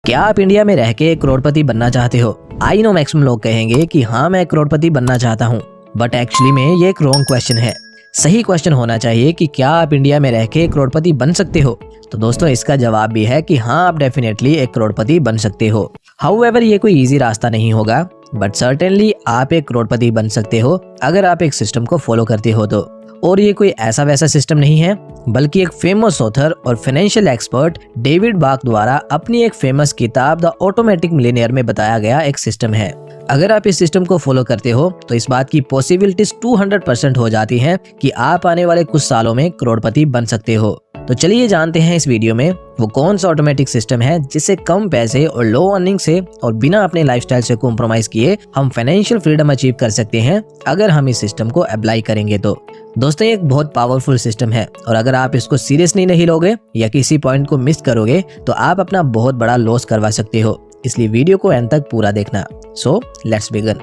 क्या आप इंडिया में रह के करोड़पति बनना चाहते हो? आई नो मैक्सिमम लोग कहेंगे कि हाँ मैं करोड़पति बनना चाहता हूँ, बट एक्चुअली में ये एक रॉन्ग क्वेश्चन है। सही क्वेश्चन होना चाहिए कि क्या आप इंडिया में रह के करोड़पति बन सकते हो? तो दोस्तों इसका जवाब भी है कि हाँ आप डेफिनेटली एक करोड़पति बन सकते हो। हाउएवर ये कोई इजी रास्ता नहीं होगा, बट सर्टेनली आप एक करोड़पति बन सकते हो अगर आप एक सिस्टम को फॉलो करते हो तो। और ये कोई ऐसा वैसा सिस्टम नहीं है, बल्कि एक फेमस ऑथर और फाइनेंशियल एक्सपर्ट डेविड बाक द्वारा अपनी एक फेमस किताब द ऑटोमेटिक मिलियनेयर में बताया गया एक सिस्टम है। अगर आप इस सिस्टम को फॉलो करते हो तो इस बात की पॉसिबिलिटीज 200% हो जाती हैं कि आप आने वाले कुछ सालों में करोड़पति बन सकते हो। तो चलिए जानते हैं इस वीडियो में वो कौन सा ऑटोमेटिक सिस्टम है जिससे कम पैसे और लो अर्निंग से और बिना अपने लाइफस्टाइल से कॉम्प्रोमाइज किए हम फाइनेंशियल फ्रीडम अचीव कर सकते हैं अगर हम इस सिस्टम को अप्लाई करेंगे तो। दोस्तों ये एक बहुत पावरफुल सिस्टम है और अगर आप इसको सीरियसली नहीं लोगे या किसी पॉइंट को मिस करोगे तो आप अपना बहुत बड़ा लॉस करवा सकते हो। इसलिए वीडियो को एंड तक पूरा देखना। So let's begin.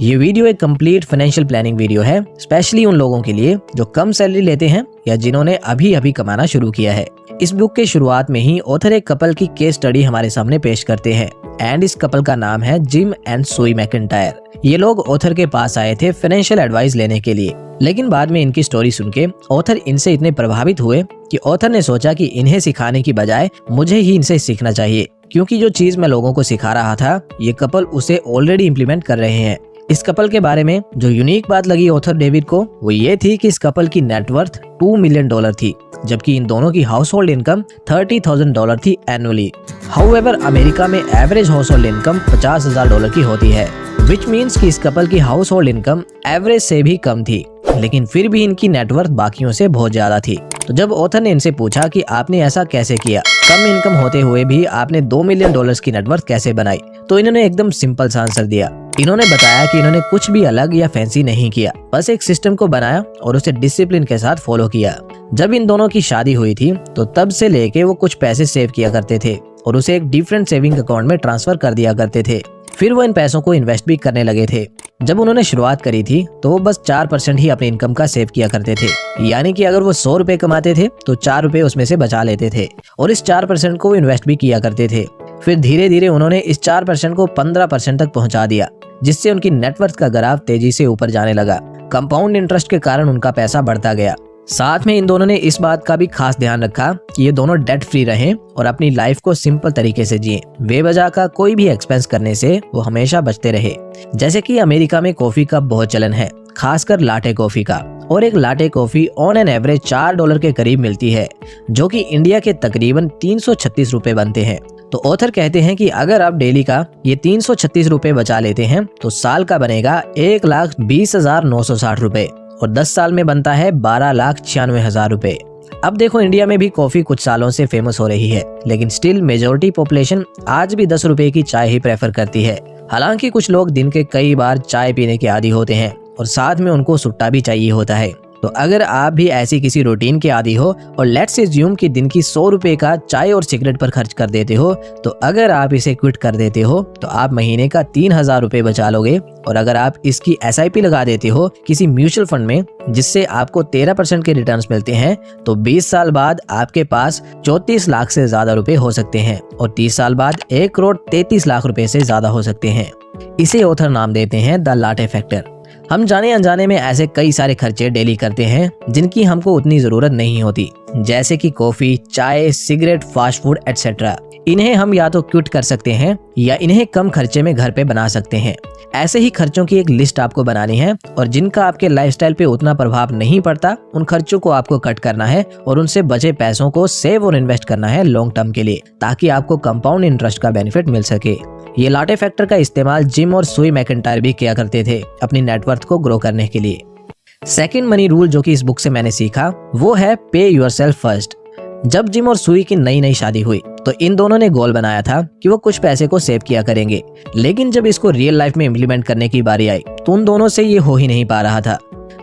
ये वीडियो एक कंप्लीट फाइनेंशियल प्लानिंग वीडियो है, स्पेशली उन लोगों के लिए जो कम सैलरी लेते हैं या जिन्होंने अभी अभी कमाना शुरू किया है। इस बुक के शुरुआत में ही ऑथर एक कपल की केस स्टडी हमारे सामने पेश करते हैं एंड इस कपल का नाम है जिम एंड सुई मैकिंटायर। ये लोग ऑथर के पास आए थे फाइनेंशियल एडवाइस लेने के लिए, लेकिन बाद में इनकी स्टोरी सुन के ऑथर इनसे इतने प्रभावित हुए कि ऑथर ने सोचा कि इन्हें सिखाने की बजाय मुझे ही इनसे सीखना चाहिए, क्योंकि जो चीज मैं लोगों को सिखा रहा था ये कपल उसे ऑलरेडी इम्प्लीमेंट कर रहे हैं। इस कपल के बारे में जो यूनिक बात लगी ऑथर डेविड को वो ये थी कि इस कपल की नेटवर्थ $2 मिलियन थी, जबकि इन दोनों की हाउस होल्ड इनकम $30,000 थी एनुअली। हाउएवर अमेरिका में एवरेज हाउस होल्ड इनकम $50,000 की होती है, विच मीन्स कि इस कपल की हाउस होल्ड इनकम एवरेज से भी कम थी, लेकिन फिर भी इनकी नेटवर्थ बाकियों से बहुत ज्यादा थी। तो जब ऑथर ने इनसे पूछा कि आपने ऐसा कैसे किया, कम इनकम होते हुए भी आपने $2 मिलियन की नेटवर्थ कैसे बनाई, तो इन्होंने एकदम सिंपल सा आंसर दिया। इन्होंने बताया कि इन्होंने कुछ भी अलग या फैंसी नहीं किया, बस एक सिस्टम को बनाया और उसे डिसिप्लिन के साथ फॉलो किया। जब इन दोनों की शादी हुई थी तो तब से लेके वो कुछ पैसे सेव किया करते थे और उसे एक डिफरेंट सेविंग अकाउंट में ट्रांसफर कर दिया करते थे। फिर वो इन पैसों को इन्वेस्ट भी करने लगे थे। जब उन्होंने शुरुआत करी थी तो वो बस 4% ही अपनी इनकम का सेव किया करते थे, यानी कि अगर वो 100 रुपए कमाते थे तो 4 रुपए उसमें से बचा लेते थे और इस 4% को इन्वेस्ट भी किया करते थे। फिर धीरे धीरे उन्होंने इस 4% को 15% तक पहुंचा दिया, जिससे उनकी नेटवर्थ का ग्राफ तेजी से ऊपर जाने लगा। कंपाउंड इंटरेस्ट के कारण उनका पैसा बढ़ता गया। साथ में इन दोनों ने इस बात का भी खास ध्यान रखा कि ये दोनों डेट फ्री रहें और अपनी लाइफ को सिंपल तरीके से जिए। बेवजह का कोई भी एक्सपेंस करने से वो हमेशा बचते रहे। जैसे कि अमेरिका में कॉफी का बहुत चलन है, खासकर लाटे कॉफी का, और एक latte coffee on an average $4 के करीब मिलती है, जो कि इंडिया के तकरीबन 336 रुपए बनते हैं। तो ऑथर कहते हैं कि अगर आप डेली का ये 336 रुपए बचा लेते हैं तो साल का बनेगा 1,20,960 रुपए और 10 साल में बनता है 12,96,000 रुपए। अब देखो इंडिया में भी कॉफी कुछ सालों से फेमस हो रही है, लेकिन स्टिल मेजोरिटी पॉपुलेशन आज भी 10 रुपए की चाय ही प्रेफर करती है। हालांकि कुछ लोग दिन के कई बार चाय पीने के आदी होते हैं और साथ में उनको सुट्टा भी चाहिए होता है। तो अगर आप भी ऐसी किसी रूटीन के आदी हो और लेट्स एज्यूम कि दिन की 100 रुपए का चाय और सिगरेट पर खर्च कर देते हो, तो अगर आप इसे क्विट कर देते हो तो आप महीने का 3,000 रुपए बचा लोगे। और अगर आप इसकी SIP लगा देते हो किसी म्यूचुअल फंड में जिससे आपको 13% के रिटर्न्स मिलते हैं, तो 20 साल बाद आपके पास 34 लाख से ज्यादा रुपए हो सकते हैं और 30 साल बाद 1,33,00,000 रुपए से ज्यादा हो सकते हैं। इसे ऑथर नाम देते हैं द लाटे फैक्टर। हम जाने अनजाने में ऐसे कई सारे खर्चे डेली करते हैं जिनकी हमको उतनी जरूरत नहीं होती, जैसे कि कॉफी, चाय, सिगरेट, फास्ट फूड एटसेट्रा। इन्हें हम या तो क्विट कर सकते हैं या इन्हें कम खर्चे में घर पे बना सकते हैं। ऐसे ही खर्चों की एक लिस्ट आपको बनानी है और जिनका आपके लाइफस्टाइल पे उतना प्रभाव नहीं पड़ता उन खर्चों को आपको कट करना है और उनसे बचे पैसों को सेव और इन्वेस्ट करना है लॉन्ग टर्म के लिए, ताकि आपको कंपाउंड इंटरेस्ट का बेनिफिट मिल सके। ये लाटे फैक्टर का इस्तेमाल जिम और सुई मैकिंटायर भी किया करते थे अपनी नेटवर्थ को ग्रो करने के लिए। सेकंड मनी रूल जो कि इस बुक से मैंने सीखा वो है पे योरसेल्फ फर्स्ट। जब जिम और सुई की नई शादी हुई तो इन दोनों ने गोल बनाया था कि वो कुछ पैसे को सेव किया करेंगे, लेकिन जब इसको रियल लाइफ में इम्प्लीमेंट करने की बारी आई तो उन दोनों से ये हो ही नहीं पा रहा था।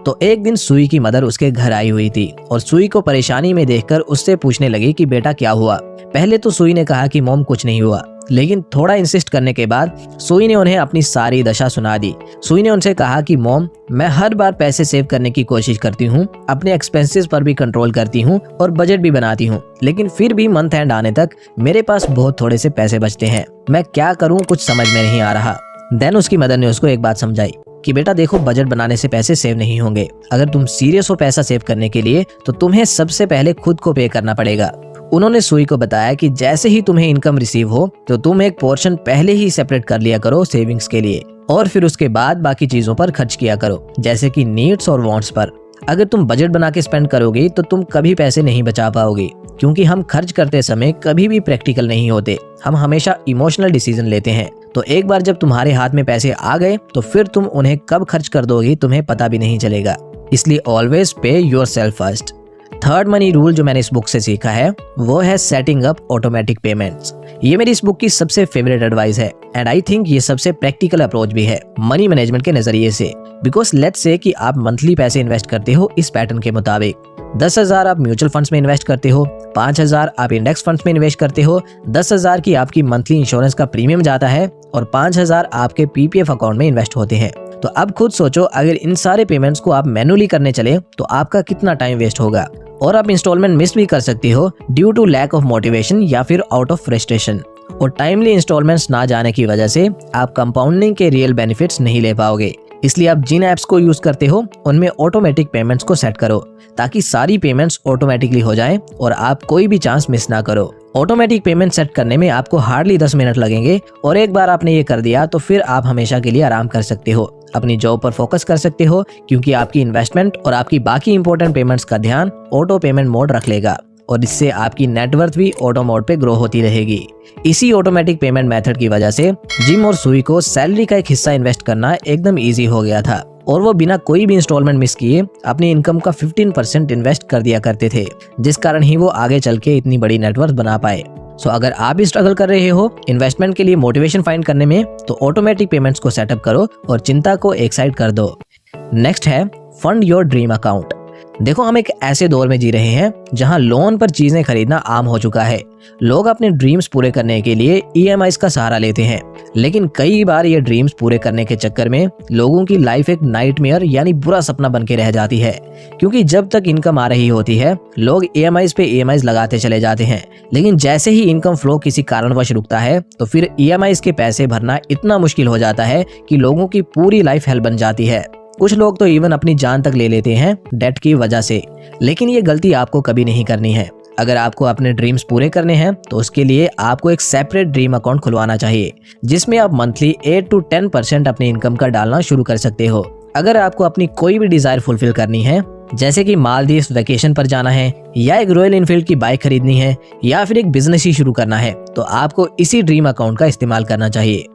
तो एक दिन सुई की मदर उसके घर आई हुई थी और सुई को परेशानी में देखकर उससे पूछने लगी कि बेटा क्या हुआ। पहले तो सुई ने कहा कि मॉम कुछ नहीं हुआ, लेकिन थोड़ा इंसिस्ट करने के बाद सुई ने उन्हें अपनी सारी दशा सुना दी। सुई ने उनसे कहा कि मॉम, मैं हर बार पैसे सेव करने की कोशिश करती हूँ, अपने एक्सपेंसेस पर भी कंट्रोल करती हूँ और बजट भी बनाती हूँ, लेकिन फिर भी मंथ एंड आने तक मेरे पास बहुत थोड़े से पैसे बचते हैं। मैं क्या करूँ, कुछ समझ में नहीं आ रहा। देन उसकी मदर ने उसको एक बात समझाई कि बेटा देखो, बजट बनाने से पैसे सेव नहीं होंगे। अगर तुम सीरियस हो पैसा सेव करने के लिए तो तुम्हें सबसे पहले खुद को पे करना पड़ेगा। उन्होंने सुई को बताया कि जैसे ही तुम्हें इनकम रिसीव हो तो तुम एक पोर्शन पहले ही सेपरेट कर लिया करो सेविंग्स के लिए, और फिर उसके बाद बाकी चीजों पर खर्च किया करो, जैसे कि नीड्स और वांट्स पर। अगर तुम बजट बना के स्पेंड करोगे तो तुम कभी पैसे नहीं बचा पाओगे, क्योंकि हम खर्च करते समय कभी भी प्रैक्टिकल नहीं होते, हम हमेशा इमोशनल डिसीजन लेते हैं। तो एक बार जब तुम्हारे हाथ में पैसे आ गए तो फिर तुम उन्हें कब खर्च कर दोगे तुम्हें पता भी नहीं चलेगा। इसलिए ऑलवेज पे yourself first. Third money rule जो मैंने इस बुक से सीखा है वो है सेटिंग अप ऑटोमेटिक पेमेंट्स। ये मेरी इस बुक की सबसे फेवरेट एडवाइस है एंड आई थिंक ये सबसे प्रैक्टिकल अप्रोच भी है मनी मैनेजमेंट के नजरिए से। बिकॉज लेट्स से कि आप मंथली पैसे इन्वेस्ट करते हो इस पैटर्न के मुताबिक। 10,000 आप म्यूचुअल फंड्स में इन्वेस्ट करते हो, 5,000 आप इंडेक्स फंड्स में इन्वेस्ट करते हो, 10,000 की आपकी मंथली इंश्योरेंस का प्रीमियम जाता है और 5,000 आपके पीपीएफ अकाउंट में इन्वेस्ट होते हैं। तो अब खुद सोचो, अगर इन सारे पेमेंट्स को आप मैनुअली करने चले तो आपका कितना टाइम वेस्ट होगा, और आप इंस्टॉलमेंट मिस भी कर सकते हो due to lack of motivation या फिर आउट ऑफ फ्रस्ट्रेशन। और टाइमली इंस्टॉलमेंट्स ना जाने की वजह से आप कंपाउंडिंग के रियल बेनिफिट्स नहीं ले पाओगे। इसलिए आप जिन ऐप्स को यूज करते हो उनमें ऑटोमेटिक पेमेंट्स को सेट करो ताकि सारी पेमेंट्स ऑटोमेटिकली हो जाएं और आप कोई भी चांस मिस ना करो। ऑटोमेटिक पेमेंट सेट करने में आपको हार्डली 10 मिनट लगेंगे और एक बार आपने ये कर दिया तो फिर आप हमेशा के लिए आराम कर सकते हो, अपनी जॉब पर फोकस कर सकते हो, क्योंकि आपकी इन्वेस्टमेंट और आपकी बाकी इंपॉर्टेंट पेमेंट्स का ध्यान ऑटो पेमेंट मोड रख लेगा और इससे आपकी नेटवर्थ भी ऑटो मोड पे ग्रो होती रहेगी। इसी ऑटोमेटिक पेमेंट मेथड की वजह से जिम और सुई को सैलरी का एक हिस्सा इन्वेस्ट करना एकदम इजी हो गया था और वो बिना कोई भी इंस्टॉलमेंट मिस किए अपनी इनकम का 15% इन्वेस्ट कर दिया करते थे, जिस कारण ही वो आगे चल के इतनी बड़ी नेटवर्थ बना पाए। सो अगर आप भी स्ट्रगल कर रहे हो इन्वेस्टमेंट के लिए मोटिवेशन फाइंड करने में, तो ऑटोमेटिक पेमेंट्स को सेटअप करो और चिंता को एक साइड कर दो। नेक्स्ट है फंड योर ड्रीम अकाउंट। देखो, हम एक ऐसे दौर में जी रहे हैं जहां लोन पर चीजें खरीदना आम हो चुका है। लोग अपने ड्रीम्स पूरे करने के लिए ईएमआईज का सहारा लेते हैं, लेकिन कई बार ये ड्रीम्स पूरे करने के चक्कर में लोगों की लाइफ एक नाइटमेयर यानी बुरा सपना बन के रह जाती है, क्योंकि जब तक इनकम आ रही होती है लोग ईएमआईज पे ईएमआईज लगाते चले जाते हैं, लेकिन जैसे ही इनकम फ्लो किसी कारणवश रुकता है तो फिर ईएमआईज के पैसे भरना इतना मुश्किल हो जाता है कि लोगों की पूरी लाइफ हेल बन जाती है। कुछ लोग तो इवन अपनी जान तक ले लेते हैं डेट की वजह से, लेकिन ये गलती आपको कभी नहीं करनी है। अगर आपको अपने ड्रीम्स पूरे करने हैं तो उसके लिए आपको एक सेपरेट ड्रीम अकाउंट खुलवाना चाहिए, जिसमें आप मंथली 8 to 10% अपनी इनकम का डालना शुरू कर सकते हो। अगर आपको अपनी कोई भी डिजायर फुलफिल करनी है, जैसे कि मालदीव्स वेकेशन पर जाना है या एक रॉयल एनफील्ड की बाइक खरीदनी है या फिर एक बिजनेस ही शुरू करना है, तो आपको इसी ड्रीम अकाउंट का इस्तेमाल करना चाहिए।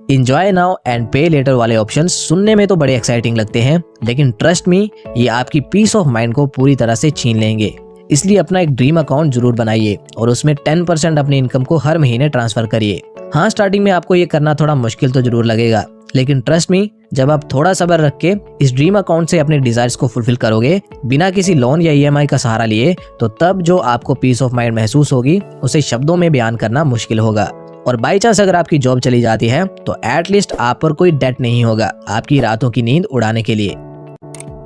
इंजॉय नाउ एंड पे लेटर वाले ऑप्शंस सुनने में तो बड़े एक्साइटिंग लगते हैं, लेकिन ट्रस्ट मी, ये आपकी पीस ऑफ माइंड को पूरी तरह से छीन लेंगे। इसलिए अपना एक ड्रीम अकाउंट जरूर बनाइए और उसमें 10% अपनी इनकम को हर महीने ट्रांसफर करिए। हाँ, स्टार्टिंग में आपको ये करना थोड़ा मुश्किल तो जरूर लगेगा, लेकिन ट्रस्ट मी, जब आप थोड़ा सब्र रख के इस ड्रीम अकाउंट से अपने डिजायर्स को फुलफिल करोगे बिना किसी लोन या ईएमआई का सहारा लिए, तो तब जो आपको पीस ऑफ माइंड महसूस होगी उसे शब्दों में बयान करना मुश्किल होगा। और बाई चांस अगर आपकी जॉब चली जाती है तो एटलीस्ट आप पर कोई डेट नहीं होगा आपकी रातों की नींद उड़ाने के लिए।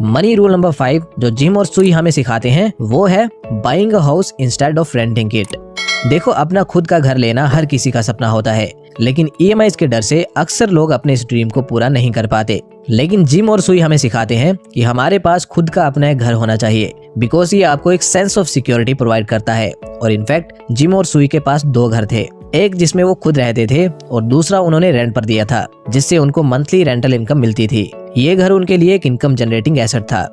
मनी रूल नंबर 5 जो जिम और सुई हमें सिखाते हैं वो है buying a house instead of renting it. देखो, अपना खुद का घर लेना हर किसी का सपना होता है, लेकिन ईएमआईज के डर से अक्सर लोग अपने इस ड्रीम को पूरा नहीं कर पाते। लेकिन जिम और सुई हमें सिखाते हैं कि हमारे पास खुद का अपना एक घर होना चाहिए, बिकॉज ये आपको एक सेंस ऑफ सिक्योरिटी प्रोवाइड करता है। और इनफैक्ट जिम और सुई के पास 2 घर थे, एक जिसमें वो खुद रहते थे और दूसरा उन्होंने रेंट पर दिया था, जिससे उनको मंथली रेंटल इनकम मिलती थी। ये घर उनके लिए एक इनकम जनरेटिंग एसेट था।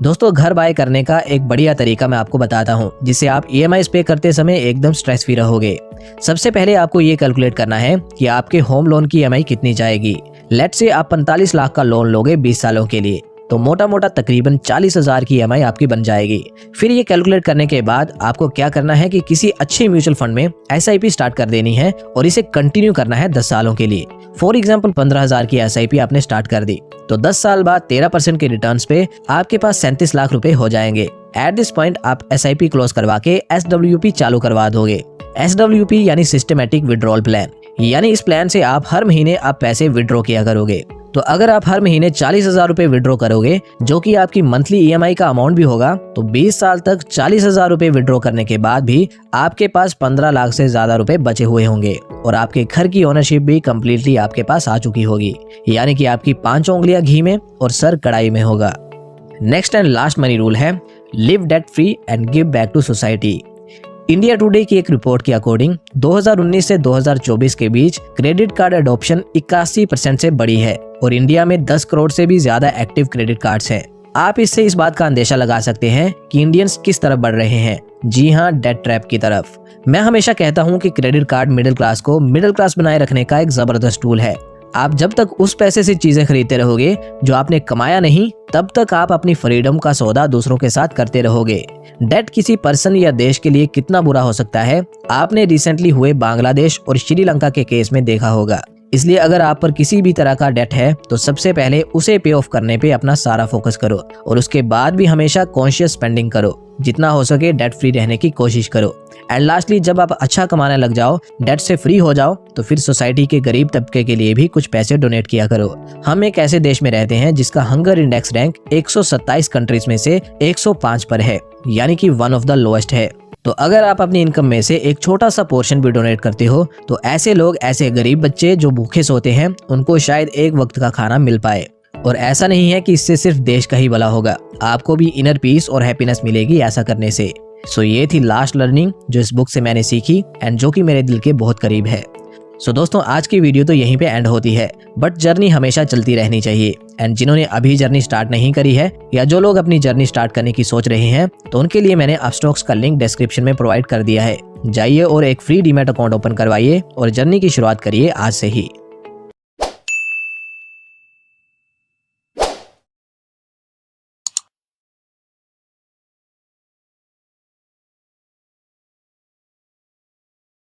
दोस्तों, घर बाय करने का एक बढ़िया तरीका मैं आपको बताता हूँ, जिससे आप ईएमआईज पे करते समय एकदम स्ट्रेस फ्री रहोगे। सबसे पहले आपको ये कैलकुलेट करना है कि आपके होम लोन की ईएमआई कितनी जाएगी। लेट्स से आप 45 लाख का लोन लोगे 20 सालों के लिए, तो मोटा मोटा तकरीबन 40,000 की ईएमआई आपकी बन जाएगी। फिर ये कैलकुलेट करने के बाद आपको क्या करना है कि किसी अच्छे म्यूचुअल फंड में एसआईपी स्टार्ट कर देनी है और इसे कंटिन्यू करना है 10 सालों के लिए। फॉर एग्जांपल 15,000 की एसआईपी आपने स्टार्ट कर दी तो 10 साल बाद 13% के रिटर्न्स पे आपके पास 37 लाख रुपए हो जाएंगे। एट दिस पॉइंट आप SIP क्लोज करवा के SWP चालू करवा दोगे। SWP यानी सिस्टमेटिक विड्रॉल प्लान, यानी इस प्लान से आप हर महीने आप पैसे विड्रॉ किया करोगे। तो अगर आप हर महीने 40,000 रुपए विड्रॉ करोगे, जो कि आपकी मंथली EMI का अमाउंट भी होगा, तो 20 साल तक 40,000 रुपए विड्रॉ करने के बाद भी आपके पास 15 लाख से ज्यादा रुपए बचे हुए होंगे और आपके घर की ओनरशिप भी कम्प्लीटली आपके पास आ चुकी होगी, यानी कि आपकी 5 उंगलियां घी में और सर कढ़ाई में होगा। Next and last money rule है live debt free and give back to society. India Today की एक रिपोर्ट के अकॉर्डिंग 2019 से 2024 के बीच क्रेडिट कार्ड अडॉप्शन 81% से बढ़ी है और इंडिया में 10 करोड़ से भी ज्यादा एक्टिव क्रेडिट कार्ड्स हैं। आप इससे इस बात का अंदेशा लगा सकते हैं कि इंडियंस किस तरफ बढ़ रहे हैं। जी हाँ, डेट ट्रैप की तरफ। मैं हमेशा कहता हूँ कि क्रेडिट कार्ड मिडिल क्लास को मिडिल क्लास बनाए रखने का एक जबरदस्त टूल है। आप जब तक उस पैसे से चीजें खरीदते रहोगे जो आपने कमाया नहीं, तब तक आप अपनी फ्रीडम का सौदा दूसरों के साथ करते रहोगे। डेट किसी पर्सन या देश के लिए कितना बुरा हो सकता है, आपने रिसेंटली हुए बांग्लादेश और श्रीलंका के केस में देखा होगा। इसलिए अगर आप पर किसी भी तरह का डेट है तो सबसे पहले उसे पे ऑफ करने पे अपना सारा फोकस करो और उसके बाद भी हमेशा कॉन्शियस स्पेंडिंग करो। जितना हो सके डेट फ्री रहने की कोशिश करो। एंड लास्टली, जब आप अच्छा कमाने लग जाओ, डेट से फ्री हो जाओ, तो फिर सोसाइटी के गरीब तबके के लिए भी कुछ पैसे डोनेट किया करो। हम एक ऐसे देश में रहते हैं जिसका हंगर इंडेक्स रैंक 127 कंट्रीज में से 105 पर है, यानी कि वन ऑफ द लोएस्ट है। तो अगर आप अपनी इनकम में से एक छोटा सा पोर्शन भी डोनेट करते हो, तो ऐसे लोग, ऐसे गरीब बच्चे जो भूखे सोते हैं, उनको शायद एक वक्त का खाना मिल पाए। और ऐसा नहीं है कि इससे सिर्फ देश का ही भला होगा, आपको भी इनर पीस और हैप्पीनेस मिलेगी ऐसा करने से। सो ये थी लास्ट लर्निंग जो इस बुक से मैंने सीखी एंड जो कि मेरे दिल के बहुत करीब है। सो दोस्तों, आज की वीडियो तो यहीं पे एंड होती है, बट जर्नी हमेशा चलती रहनी चाहिए। एंड जिन्होंने अभी जर्नी स्टार्ट नहीं करी है या जो लोग अपनी जर्नी स्टार्ट करने की सोच रहे हैं, तो उनके लिए मैंने अपस्टॉक्स का लिंक डिस्क्रिप्शन में प्रोवाइड कर दिया है। जाइए और एक फ्री डीमैट अकाउंट ओपन करवाइए और जर्नी की शुरुआत करिए आज से ही।